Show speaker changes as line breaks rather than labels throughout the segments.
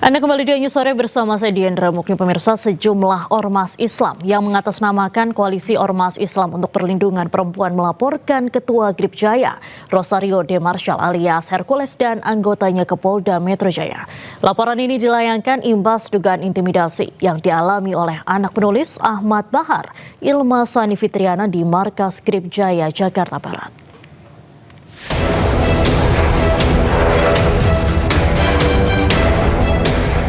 Anda kembali di News Sore bersama saya Diandra Mukni. Pemirsa, sejumlah ormas Islam yang mengatasnamakan Koalisi Ormas Islam untuk Perlindungan Perempuan melaporkan Ketua Grip Jaya, Rosario De Marshall alias Hercules dan anggotanya ke Polda Metro Jaya. Laporan ini dilayangkan imbas dugaan intimidasi yang dialami oleh anak penulis Ahmad Bahar, Ilma Sani Fitriana di Markas Grip Jaya, Jakarta Barat.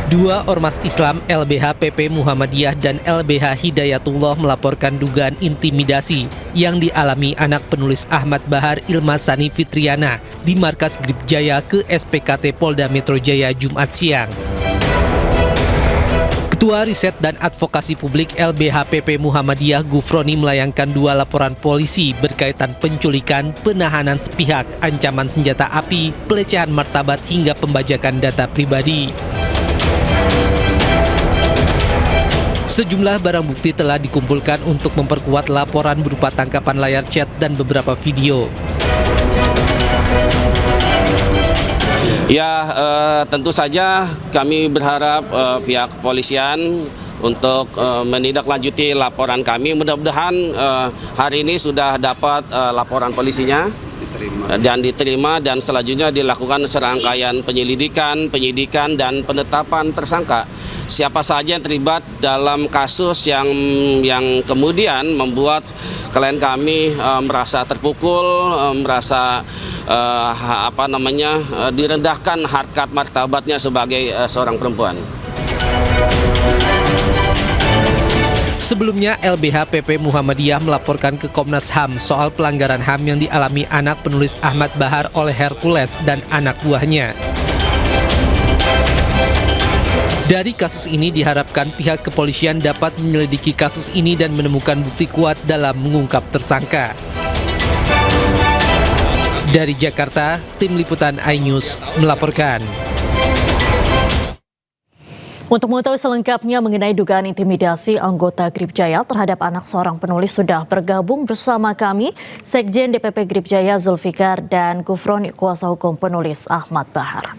Dua ormas Islam LBH PP Muhammadiyah dan LBH Hidayatullah melaporkan dugaan intimidasi yang dialami anak penulis Ahmad Bahar Ilma Sani Fitriana di Markas Grip Jaya ke SPKT Polda Metro Jaya Jumat siang. Ketua Riset dan Advokasi Publik LBH PP Muhammadiyah Gufroni melayangkan dua laporan polisi berkaitan penculikan, penahanan sepihak, ancaman senjata api, pelecehan martabat hingga pembajakan data pribadi. Sejumlah barang bukti telah dikumpulkan untuk memperkuat laporan berupa tangkapan layar chat dan beberapa video.
Ya, tentu saja kami berharap pihak kepolisian untuk menindaklanjuti laporan kami. Mudah-mudahan hari ini sudah dapat laporan polisinya dan diterima, dan selanjutnya dilakukan serangkaian penyidikan dan penetapan tersangka. Siapa saja yang terlibat dalam kasus yang kemudian membuat klien kami merasa terpukul, merasa direndahkan harkat martabatnya sebagai seorang perempuan.
Sebelumnya, LBH PP Muhammadiyah melaporkan ke Komnas HAM soal pelanggaran HAM yang dialami anak penulis Ahmad Bahar oleh Hercules dan anak buahnya. Dari kasus ini diharapkan pihak kepolisian dapat menyelidiki kasus ini dan menemukan bukti kuat dalam mengungkap tersangka. Dari Jakarta, Tim Liputan iNews melaporkan.
Untuk mengetahui selengkapnya mengenai dugaan intimidasi anggota Grip Jaya terhadap anak seorang penulis sudah bergabung bersama kami Sekjen DPP Grip Jaya Zulfikar dan Gufroni kuasa hukum penulis Ahmad Bahar.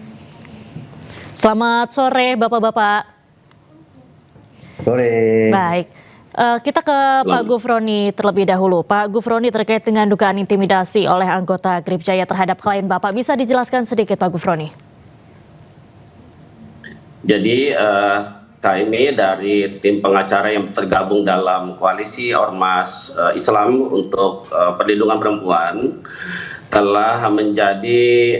Selamat sore Bapak-bapak.
Sore.
Baik, kita ke Pak Gufroni terlebih dahulu. Pak Gufroni, terkait dengan dugaan intimidasi oleh anggota Grip Jaya terhadap klien Bapak, bisa dijelaskan sedikit Pak Gufroni?
Jadi kami dari tim pengacara yang tergabung dalam Koalisi Ormas Islam untuk Perlindungan Perempuan telah menjadi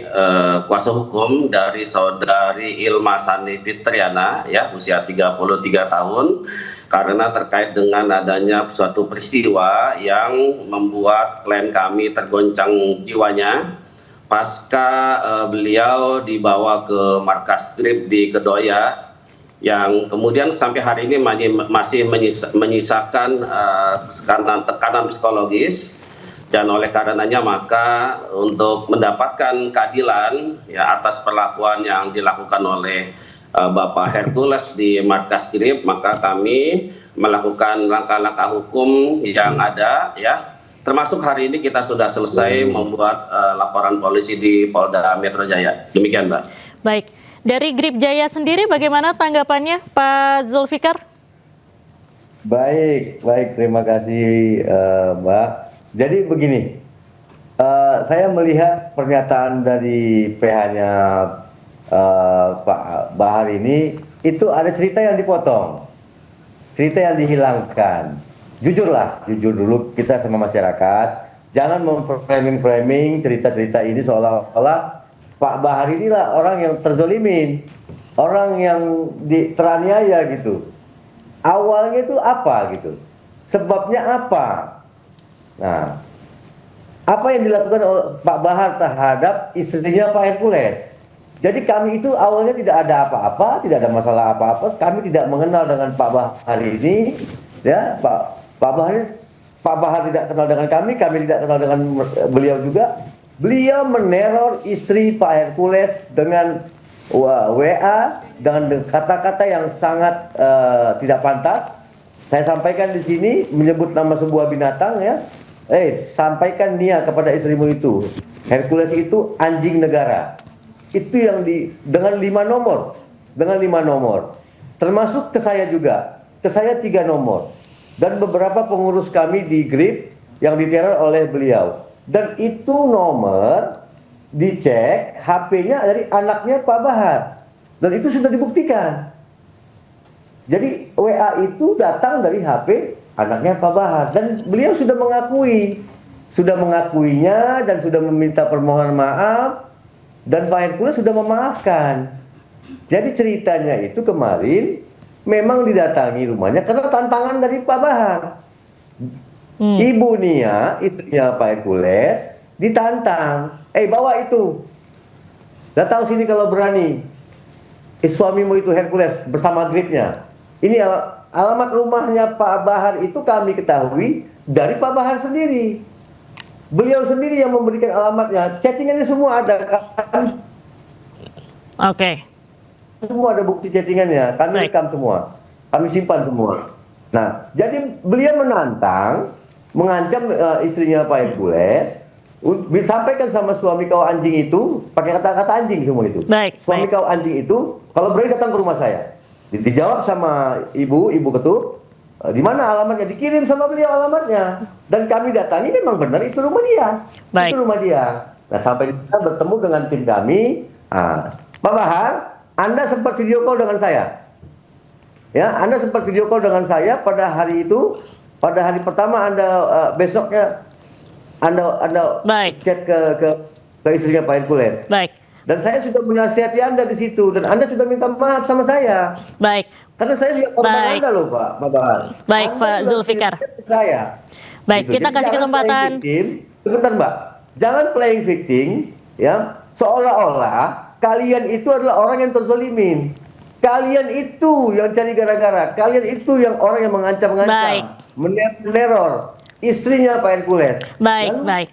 kuasa hukum dari saudari Ilma Sani Fitriana, ya, usia 33 tahun, karena terkait dengan adanya suatu peristiwa yang membuat klien kami tergoncang jiwanya pasca beliau dibawa ke Markas Grip di Kedoya, yang kemudian sampai hari ini masih menyisakan tekanan psikologis. Dan oleh karenanya maka untuk mendapatkan keadilan ya atas perlakuan yang dilakukan oleh Bapak Hercules di Markas Grip, maka kami melakukan langkah-langkah hukum yang ada, ya, termasuk hari ini kita sudah selesai membuat laporan polisi di Polda Metro Jaya. Demikian, Mbak.
Baik, dari Grip Jaya sendiri bagaimana tanggapannya Pak Zulfikar?
Baik, terima kasih Mbak. Jadi begini, saya melihat pernyataan dari PH-nya Pak Bahar ini, itu ada cerita yang dipotong, cerita yang dihilangkan. Jujur dulu kita sama masyarakat, jangan memframing cerita-cerita ini seolah-olah Pak Bahar inilah orang yang terzolimin, orang yang teraniaya gitu. Awalnya itu apa gitu, sebabnya apa? Nah, apa yang dilakukan oleh Pak Bahar terhadap istrinya Pak Hercules? Jadi kami itu awalnya tidak ada apa-apa, tidak ada masalah apa-apa. Kami tidak mengenal dengan Pak Bahar ini, ya. Pak Bahar tidak kenal dengan kami tidak kenal dengan beliau juga. Beliau meneror istri Pak Hercules dengan WA dengan kata-kata yang sangat tidak pantas. Saya sampaikan di sini menyebut nama sebuah binatang, ya. Sampaikan dia kepada istrimu itu, Hercules itu anjing negara. Itu yang dengan 5 nomor. dengan 5 nomor. Termasuk ke saya juga. Ke saya 3 nomor. Dan beberapa pengurus kami di GRIP yang diteror oleh beliau. Dan itu nomor dicek HP-nya dari anaknya Pak Bahar. Dan itu sudah dibuktikan. Jadi WA itu datang dari HP anaknya Pak Bahar. Dan beliau sudah mengakui. Sudah mengakuinya dan sudah meminta permohonan maaf. Dan Pak Hercules sudah memaafkan. Jadi ceritanya itu kemarin memang didatangi rumahnya karena tantangan dari Pak Bahar. Ibu Nia, istrinya Pak Hercules, ditantang. Bawa itu. Datang sini kalau berani. Suamimu itu Hercules bersama gripnya. Ini alamat rumahnya Pak Bahar itu kami ketahui dari Pak Bahar sendiri. Beliau sendiri yang memberikan alamatnya. Chattingannya semua ada.
Oke.
Semua ada bukti chattingannya. Kami rekam semua. Kami simpan semua. Nah, jadi beliau mengancam istrinya Pak Hercules. Sampaikan sama suami kau anjing itu, pakai kata-kata anjing semua itu.
Baik,
suami kau anjing itu, kalau berani datang ke rumah saya. Dijawab sama ibu ketua, di mana alamatnya? Dikirim sama beliau alamatnya. Dan kami datangi memang benar itu rumah dia.
Baik.
Itu rumah dia. Nah, sampai kita bertemu dengan tim kami, Pak Bahar, Anda sempat video call dengan saya. Ya, Anda sempat video call dengan saya pada hari itu, pada hari pertama Anda besoknya Anda
Baik.
chat ke istrinya Pak Hercules.
Baik.
Dan saya sudah menasihati Anda di situ dan Anda sudah minta maaf sama saya.
Baik.
Karena saya juga korban
Baik.
Anda loh Pak Bahar.
Baik,
Anda
Pak
sudah
Zulfikar.
kirim ke saya.
Baik,
Gitu.
kita
Jadi
kasih
jangan
kesempatan.
playing victim. Sebentar Mbak. Jangan playing victim ya, seolah-olah kalian itu adalah orang yang terzolimin. Kalian itu yang cari gara-gara. Kalian itu yang orang yang
Baik.
mengancam-ngancam, meneror istrinya Pak Hercules.
Baik,
Lalu,
baik.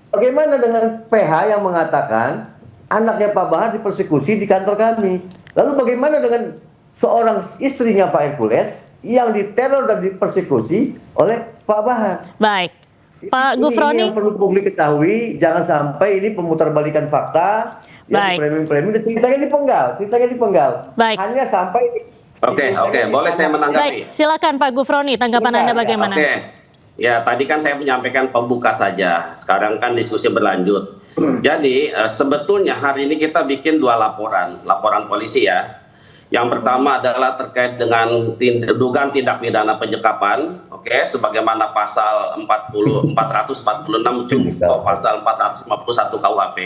bagaimana dengan PH yang mengatakan anaknya Pak Bahar dipersekusi di kantor kami? Lalu bagaimana dengan seorang istrinya Pak Hercules yang diteror dan dipersekusi oleh Pak Bahar?
Baik. Pak
Ini
Gufroni.
yang perlu publik ketahui, jangan sampai ini pemutarbalikan fakta,
Baik.
yang framing-framing, ceritanya dipenggal.
Baik.
Hanya sampai
Oke, boleh saya menanggapi?
Baik, silakan Pak Gufroni, tanggapan Anda bagaimana?
Oke. Ya, tadi kan saya menyampaikan pembuka saja. Sekarang kan diskusi berlanjut. Jadi, sebetulnya hari ini kita bikin 2 laporan polisi ya. Yang pertama adalah terkait dengan dugaan tindak pidana penyekapan, sebagaimana pasal 446 atau pasal 451 KUHP.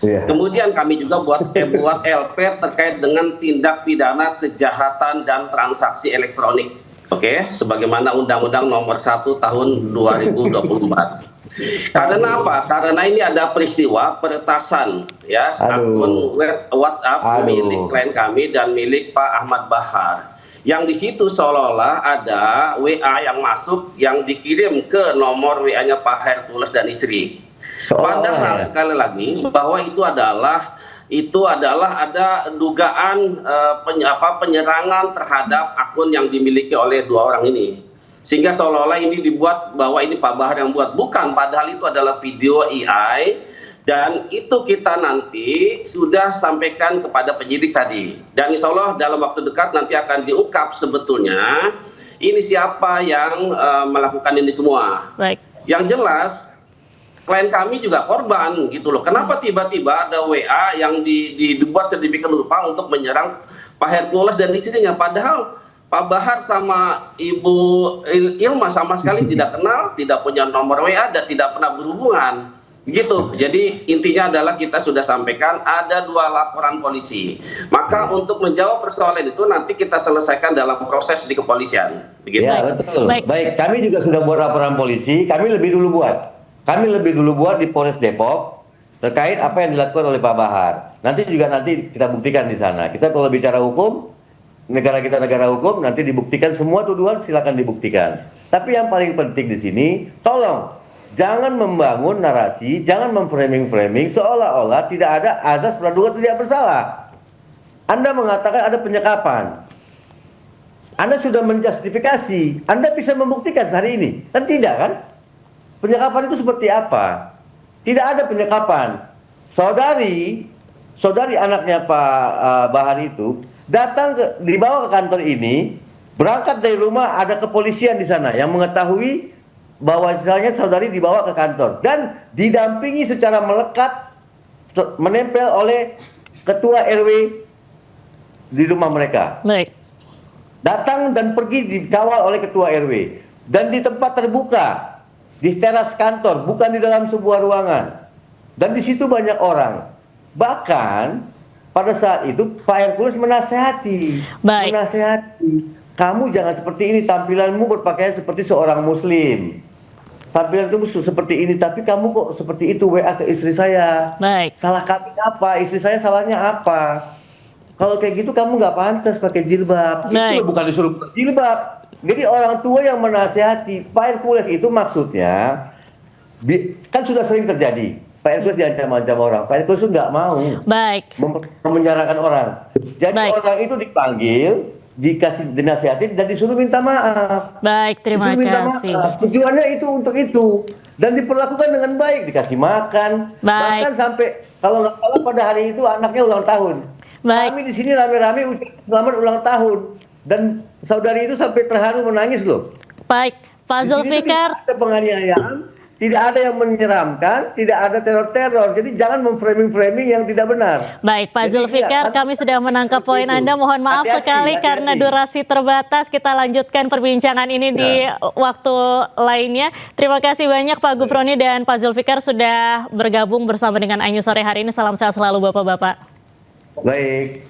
Iya.
Kemudian kami juga buat LP terkait dengan tindak pidana kejahatan dan transaksi elektronik. Sebagaimana Undang-Undang Nomor 1 Tahun 2024. Karena apa? Karena ini ada peristiwa peretasan ya akun WhatsApp milik klien kami dan milik Pak Ahmad Bahar. Yang di situ seolah-olah ada WA yang masuk yang dikirim ke nomor WA-nya Pak Hercules dan istri. Padahal sekali lagi bahwa itu adalah ada dugaan penyerangan terhadap akun yang dimiliki oleh 2 orang ini. Sehingga seolah-olah ini dibuat bahwa ini Pak Bahar yang buat. Bukan, padahal itu adalah video AI dan itu kita nanti sudah sampaikan kepada penyidik tadi. Dan insya Allah dalam waktu dekat nanti akan diungkap sebetulnya ini siapa yang melakukan ini semua.
Baik.
Yang jelas klien kami juga korban gitu loh. Kenapa tiba-tiba ada WA yang dibuat sedemikian rupa untuk menyerang Pak Hercules dan istrinya, padahal Pak Bahar sama Ibu Ilma sama sekali tidak kenal, tidak punya nomor WA dan tidak pernah berhubungan. Gitu. Jadi intinya adalah kita sudah sampaikan ada 2 laporan polisi. Maka untuk menjawab persoalan itu nanti kita selesaikan dalam proses di kepolisian. Begitu.
Ya, betul.
Baik.
Baik, kami juga sudah buat laporan polisi, kami lebih dulu buat di Polres Depok terkait apa yang dilakukan oleh Pak Bahar. Nanti kita buktikan di sana. Kita kalau bicara hukum, negara kita negara hukum, nanti dibuktikan semua tuduhan, silakan dibuktikan. Tapi yang paling penting di sini, tolong jangan membangun narasi, jangan memframing seolah-olah tidak ada azas praduga tidak bersalah. Anda mengatakan ada penyekapan. Anda sudah menjustifikasi, Anda bisa membuktikan hari ini. Kan tidak kan? Penyekapan itu seperti apa? Tidak ada penyekapan. Saudari anaknya Pak Bahar itu dibawa ke kantor ini, berangkat dari rumah ada kepolisian di sana yang mengetahui bahwa misalnya saudari dibawa ke kantor dan didampingi secara melekat, menempel oleh ketua RW di rumah mereka.
Baik.
Datang dan pergi dikawal oleh ketua RW dan di tempat terbuka, di teras kantor, bukan di dalam sebuah ruangan. Dan di situ banyak orang. Bahkan pada saat itu Pak Hercules menasehati,
Baik.
kamu jangan seperti ini, tampilanmu berpakaian seperti seorang muslim. Tampilan kamu seperti ini, tapi kamu kok seperti itu WA ke istri saya.
Baik.
Salah kami apa? Istri saya salahnya apa? Kalau kayak gitu kamu nggak pantas pakai jilbab.
Baik.
Itu bukan disuruh jilbab. Jadi orang tua yang menasehati. Pak Hercules itu maksudnya, kan sudah sering terjadi. Pak Hercules diancam-ancam orang. Pak Hercules itu nggak mau
Baik.
memenjarakan orang. Jadi
Baik.
orang itu dipanggil, dikasih dinasihatin dan disuruh minta maaf.
Baik, terima
Disuruh minta
kasih.
maaf. Tujuannya itu untuk itu dan diperlakukan dengan baik, dikasih makan,
Baik.
bahkan sampai kalau nggak salah pada hari itu anaknya ulang tahun.
Baik.
Kami di sini rame-rame ucapkan selamat ulang tahun dan saudari itu sampai terharu menangis loh.
Baik, Pak
Di sini tuh
Zulfikar.
tidak ada penganiayaan, tidak ada yang menyeramkan, tidak ada teror-teror. Jadi jangan memframing-framing yang tidak benar.
Baik, Pak
Jadi,
Zulfikar,
iya,
kami sudah menangkap
seperti
poin
itu.
Anda. Mohon maaf
Hati-hati,
sekali
hati-hati.
karena durasi terbatas. Kita lanjutkan perbincangan ini di waktu lainnya. Terima kasih banyak Pak Gufroni dan Pak Zulfikar sudah bergabung bersama dengan Ainyu sore hari ini. Salam sehat selalu Bapak-Bapak.
Baik.